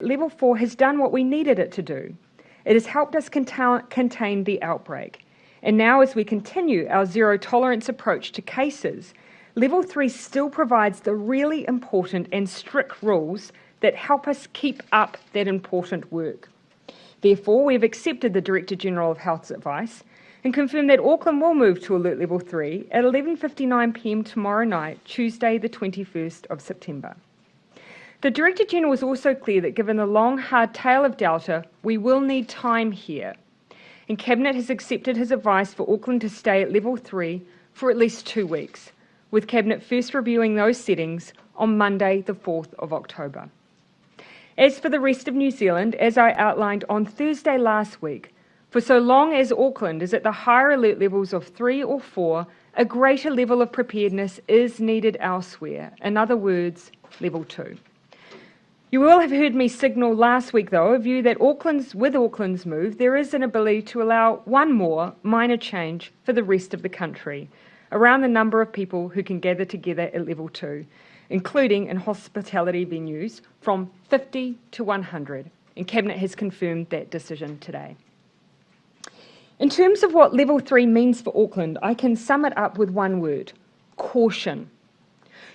Level 4 has done what we needed it to do. It has helped us contain the outbreak. And now, as we continue our zero tolerance approach to cases, Level 3 still provides the really important and strict rules that help us keep up that important work. Therefore, we have accepted the Director-General of Health's advice and confirmed that Auckland will move to Alert Level 3 at 11:59 p.m. tomorrow night, Tuesday the 21st of September. The Director-General was also clear that given the long, hard tail of Delta, we will need time here. And Cabinet has accepted his advice for Auckland to stay at Level 3 for at least 2 weeks, with Cabinet first reviewing those settings on Monday the 4th of October. As for the rest of New Zealand, as I outlined on Thursday last week, for so long as Auckland is at the higher alert levels of 3 or 4, a greater level of preparedness is needed elsewhere. In other words, Level 2. You will have heard me signal last week, though, a view that with Auckland's move, there is an ability to allow one more minor change for the rest of the country around the number of people who can gather together at Level 2, including in hospitality venues, from 50 to 100, and Cabinet has confirmed that decision today. In terms of what Level 3 means for Auckland, I can sum it up with one word: caution.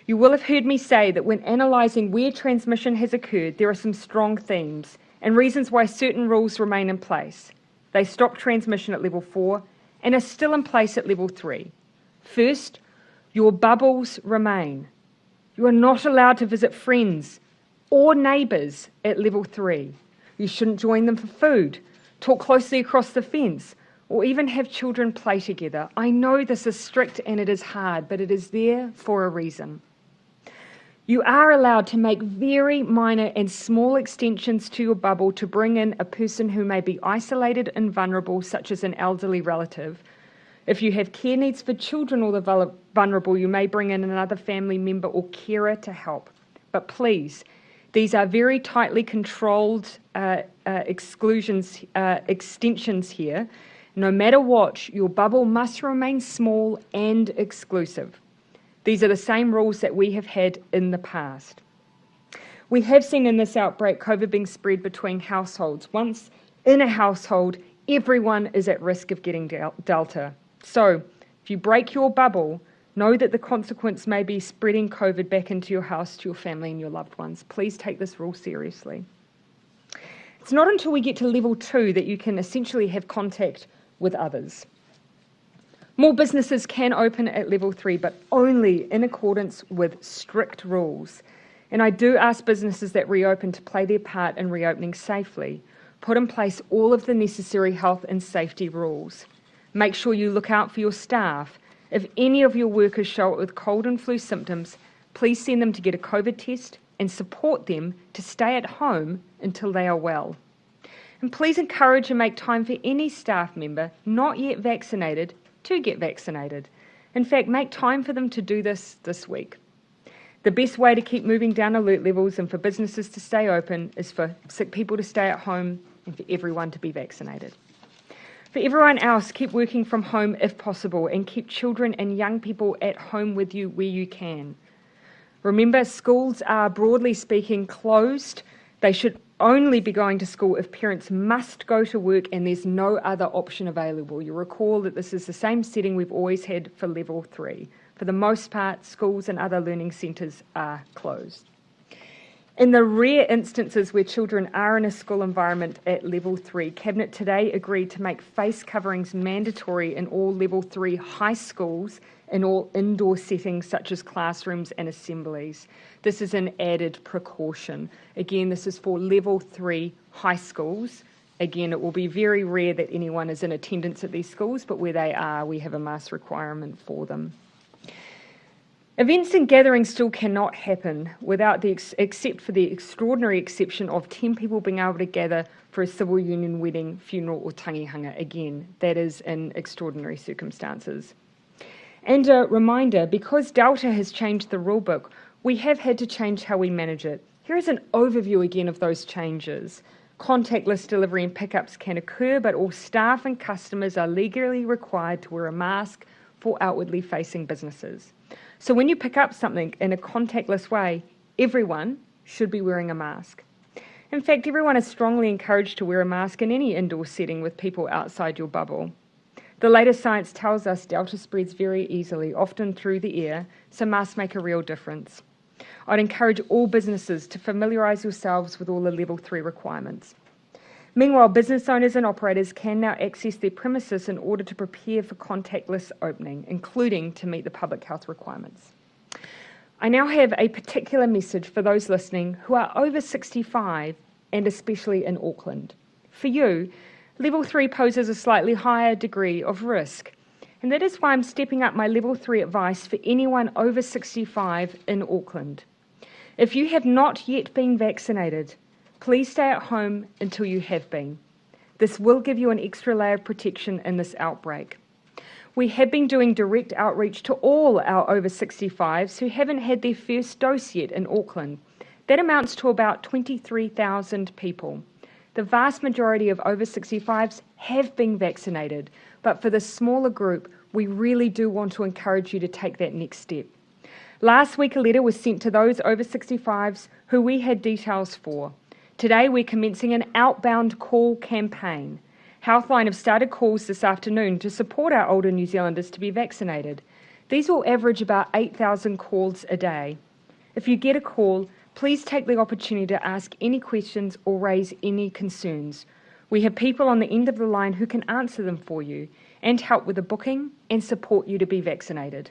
You will have heard me say that when analysing where transmission has occurred, there are some strong themes and reasons why certain rules remain in place. They stop transmission at Level 4 and are still in place at Level 3. First, your bubbles remain. You are not allowed to visit friends or neighbours at Level 3. You shouldn't join them for food, talk closely across the fence, or even have children play together. I know this is strict and it is hard, but it is there for a reason. You are allowed to make very minor and small extensions to your bubble to bring in a person who may be isolated and vulnerable, such as an elderly relative. If you have care needs for children or the vulnerable, you may bring in another family member or carer to help. But please, these are very tightly controlled extensions here. No matter what, your bubble must remain small and exclusive. These are the same rules that we have had in the past. We have seen in this outbreak COVID being spread between households. Once in a household, everyone is at risk of getting Delta. So, if you break your bubble, know that the consequence may be spreading COVID back into your house, to your family and your loved ones. Please take this rule seriously. It's not until we get to Level 2 that you can essentially have contact with others. More businesses can open at Level 3, but only in accordance with strict rules. And I do ask businesses that reopen to play their part in reopening safely. Put in place all of the necessary health and safety rules. Make sure you look out for your staff. If any of your workers show up with cold and flu symptoms, please send them to get a COVID test and support them to stay at home until they are well. And please encourage and make time for any staff member not yet vaccinated to get vaccinated. In fact, make time for them to do this week. The best way to keep moving down alert levels and for businesses to stay open is for sick people to stay at home and for everyone to be vaccinated. For everyone else, keep working from home if possible and keep children and young people at home with you where you can. Remember, schools are, broadly speaking, closed. They should only be going to school if parents must go to work and there's no other option available. You recall that this is the same setting we've always had for Level 3. For the most part, schools and other learning centres are closed. In the rare instances where children are in a school environment at Level 3, Cabinet today agreed to make face coverings mandatory in all Level 3 high schools in all indoor settings such as classrooms and assemblies. This is an added precaution. Again, this is for Level 3 high schools. Again, it will be very rare that anyone is in attendance at these schools, but where they are, we have a mask requirement for them. Events and gatherings still cannot happen without except for the extraordinary exception of 10 people being able to gather for a civil union wedding, funeral or tangihanga. Again, that is in extraordinary circumstances. And a reminder, because Delta has changed the rulebook, we have had to change how we manage it. Here is an overview again of those changes. Contactless delivery and pickups can occur, but all staff and customers are legally required to wear a mask for outwardly facing businesses. So when you pick up something in a contactless way, everyone should be wearing a mask. In fact, everyone is strongly encouraged to wear a mask in any indoor setting with people outside your bubble. The latest science tells us Delta spreads very easily, often through the air, so masks make a real difference. I'd encourage all businesses to familiarise yourselves with all the level 3 requirements. Meanwhile, business owners and operators can now access their premises in order to prepare for contactless opening, including to meet the public health requirements. I now have a particular message for those listening who are over 65 and especially in Auckland. For you, Level 3 poses a slightly higher degree of risk, and that is why I'm stepping up my Level 3 advice for anyone over 65 in Auckland. If you have not yet been vaccinated, please stay at home until you have been. This will give you an extra layer of protection in this outbreak. We have been doing direct outreach to all our over 65s who haven't had their first dose yet in Auckland. That amounts to about 23,000 people. The vast majority of over 65s have been vaccinated, but for this smaller group, we really do want to encourage you to take that next step. Last week, a letter was sent to those over 65s who we had details for. Today, we're commencing an outbound call campaign. Healthline have started calls this afternoon to support our older New Zealanders to be vaccinated. These will average about 8,000 calls a day. If you get a call, please take the opportunity to ask any questions or raise any concerns. We have people on the end of the line who can answer them for you and help with the booking and support you to be vaccinated.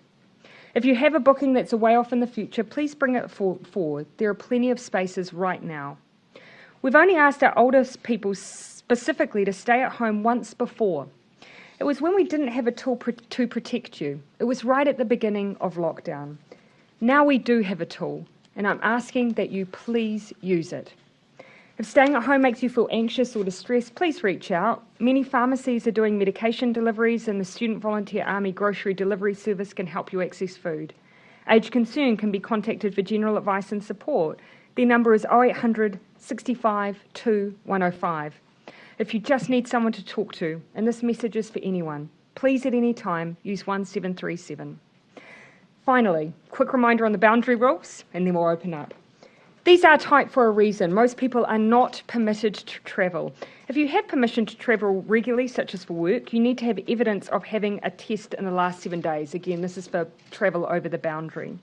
If you have a booking that's a way off in the future, please bring it forward. There are plenty of spaces right now. We've only asked our oldest people specifically to stay at home once before. It was when we didn't have a tool to protect you. It was right at the beginning of lockdown. Now we do have a tool, and I'm asking that you please use it. If staying at home makes you feel anxious or distressed, please reach out. Many pharmacies are doing medication deliveries, and the Student Volunteer Army Grocery Delivery Service can help you access food. Aged Concern can be contacted for general advice and support. Their number is 0800 65 2 105. If you just need someone to talk to, and this message is for anyone, please at any time use 1737. Finally, quick reminder on the boundary rules, and then we'll open up. These are tight for a reason. Most people are not permitted to travel. If you have permission to travel regularly, such as for work, you need to have evidence of having a test in the last 7 days. Again, this is for travel over the boundary.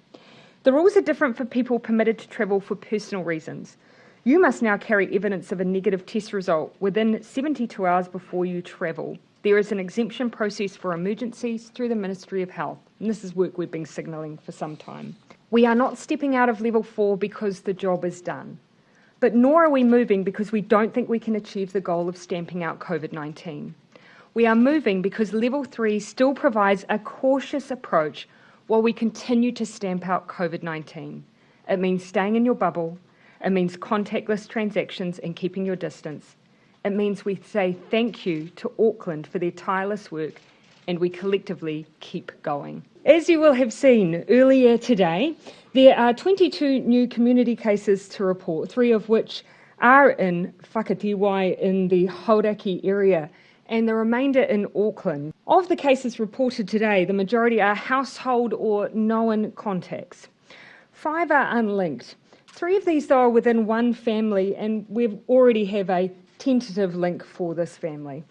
The rules are different for people permitted to travel for personal reasons. You must now carry evidence of a negative test result within 72 hours before you travel. There is an exemption process for emergencies through the Ministry of Health, and this is work we've been signalling for some time. We are not stepping out of level 4 because the job is done, but nor are we moving because we don't think we can achieve the goal of stamping out COVID-19. We are moving because level 3 still provides a cautious approach while we continue to stamp out COVID-19. It means staying in your bubble. It means contactless transactions and keeping your distance. It means we say thank you to Auckland for their tireless work, and we collectively keep going. As you will have seen earlier today, there are 22 new community cases to report, 3 of which are in Whakatiwai in the Hauraki area, and the remainder in Auckland. Of the cases reported today, the majority are household or known contacts. 5 are unlinked. 3 of these, though, are within one family, and we already have a tentative link for this family.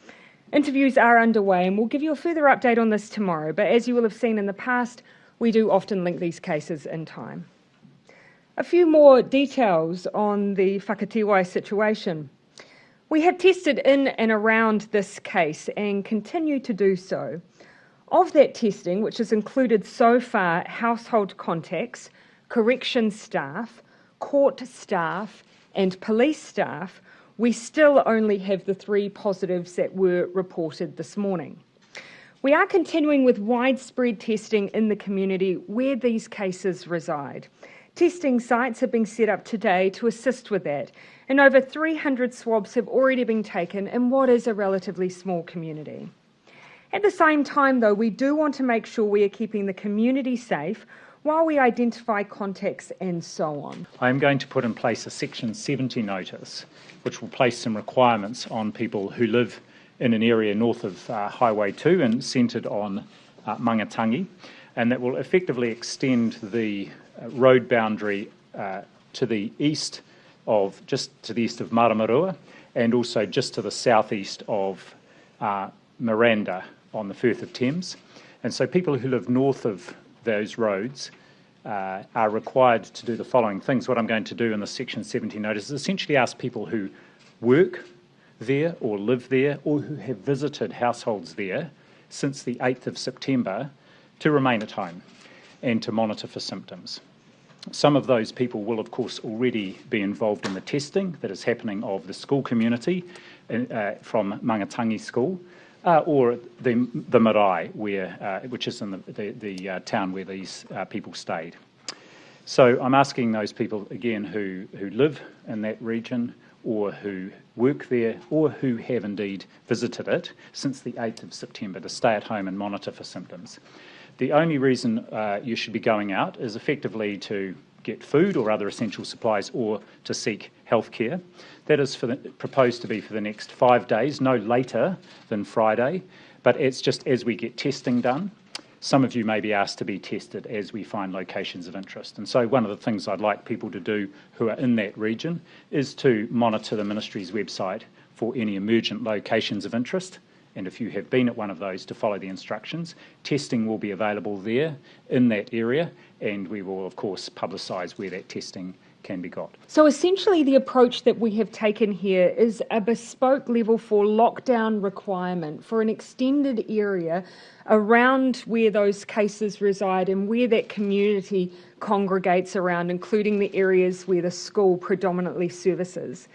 Interviews are underway, and we'll give you a further update on this tomorrow, but as you will have seen in the past, we do often link these cases in time. A few more details on the Whakatiwai situation. We have tested in and around this case and continue to do so. Of that testing, which has included so far household contacts, corrections staff, court staff and police staff, we still only have the 3 positives that were reported this morning. We are continuing with widespread testing in the community where these cases reside. Testing sites have been set up today to assist with that, and over 300 swabs have already been taken in what is a relatively small community. At the same time, though, we do want to make sure we are keeping the community safe while we identify contacts and so on. I am going to put in place a Section 70 notice, which will place some requirements on people who live in an area north of Highway 2 and centred on Mangatangi, and that will effectively extend the road boundary to the east of just to the east of Maramarua and also just to the southeast of Miranda on the Firth of Thames. And so people who live north of those roads are required to do the following things. What I'm going to do in the Section 70 notice is essentially ask people who work there or live there or who have visited households there since the 8th of September to remain at home and to monitor for symptoms. Some of those people will, of course, already be involved in the testing that is happening of the school community from Mangatangi School or the marae, which is in the town where these people stayed. So I'm asking those people, again, who live in that region or who work there or who have indeed visited it since the 8th of September to stay at home and monitor for symptoms. The only reason you should be going out is effectively to get food or other essential supplies or to seek healthcare. That is proposed to be for the next 5 days, no later than Friday, but it's just as we get testing done. Some of you may be asked to be tested as we find locations of interest. And so one of the things I'd like people to do who are in that region is to monitor the Ministry's website for any emergent locations of interest. And if you have been at one of those, to follow the instructions. Testing will be available there in that area, and we will, of course, publicise where that testing can be got. So essentially the approach that we have taken here is a bespoke level 4 lockdown requirement for an extended area around where those cases reside and where that community congregates around, including the areas where the school predominantly services.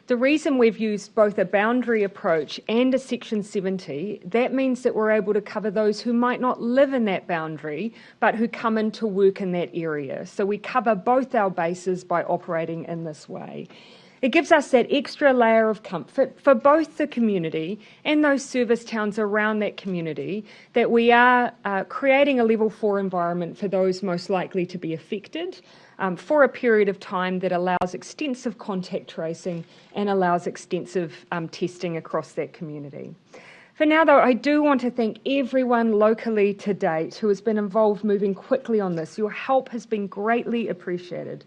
The reason we've used both a boundary approach and a Section 70, that means that we're able to cover those who might not live in that boundary, but who come in to work in that area. So we cover both our bases by operating in this way. It gives us that extra layer of comfort for both the community and those service towns around that community that we are creating a level 4 environment for those most likely to be affected for a period of time that allows extensive contact tracing and allows extensive testing across that community. For now, though, I do want to thank everyone locally to date who has been involved moving quickly on this. Your help has been greatly appreciated.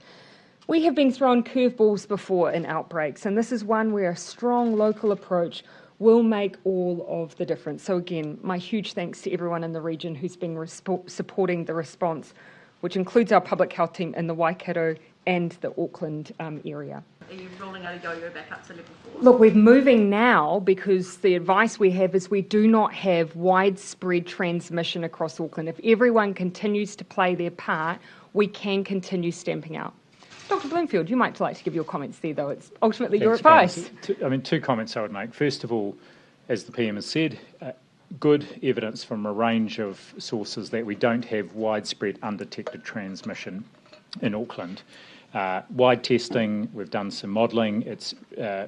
We have been thrown curveballs before in outbreaks, and this is one where a strong local approach will make all of the difference. So again, my huge thanks to everyone in the region who's been supporting the response, which includes our public health team in the Waikato and the Auckland area. Are you rolling out a yo-yo back up to level 4? Look, we're moving now because the advice we have is we do not have widespread transmission across Auckland. If everyone continues to play their part, we can continue stamping out. Dr. Bloomfield, you might like to give your comments there, though. It's ultimately your advice. Two comments I would make. First of all, as the PM has said, good evidence from a range of sources that we don't have widespread undetected transmission in Auckland. Wide testing, we've done some modelling.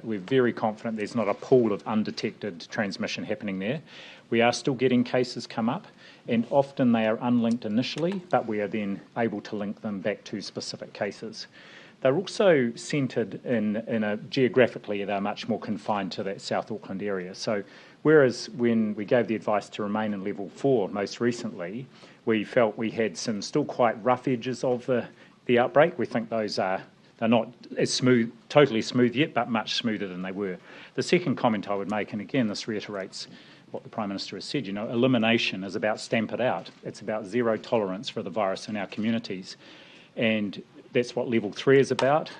We're very confident there's not a pool of undetected transmission happening there. We are still getting cases come up, and often they are unlinked initially, but we are then able to link them back to specific cases. They're also centred geographically, they're much more confined to that South Auckland area. So whereas when we gave the advice to remain in level 4 most recently, we felt we had some still quite rough edges of the outbreak. We think they're not as totally smooth yet, but much smoother than they were. The second comment I would make, and again this reiterates what the Prime Minister has said, elimination is about stamp it out. It's about zero tolerance for the virus in our communities. And that's what level 3 is about.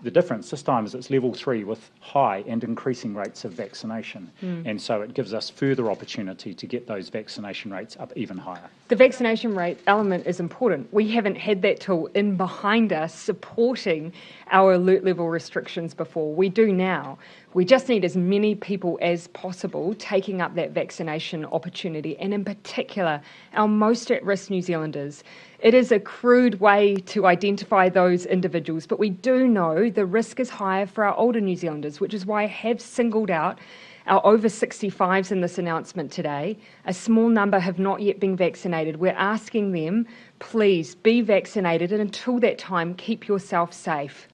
The difference this time is it's level 3 with high and increasing rates of vaccination. And so it gives us further opportunity to get those vaccination rates up even higher. The vaccination rate element is important. We haven't had that tool in behind us supporting our alert level restrictions before. We do now. We just need as many people as possible taking up that vaccination opportunity, and in particular, our most at-risk New Zealanders. It is a crude way to identify those individuals, but we do know the risk is higher for our older New Zealanders, which is why I have singled out our over 65s in this announcement today. A small number have not yet been vaccinated. We're asking them, please be vaccinated, and until that time, keep yourself safe.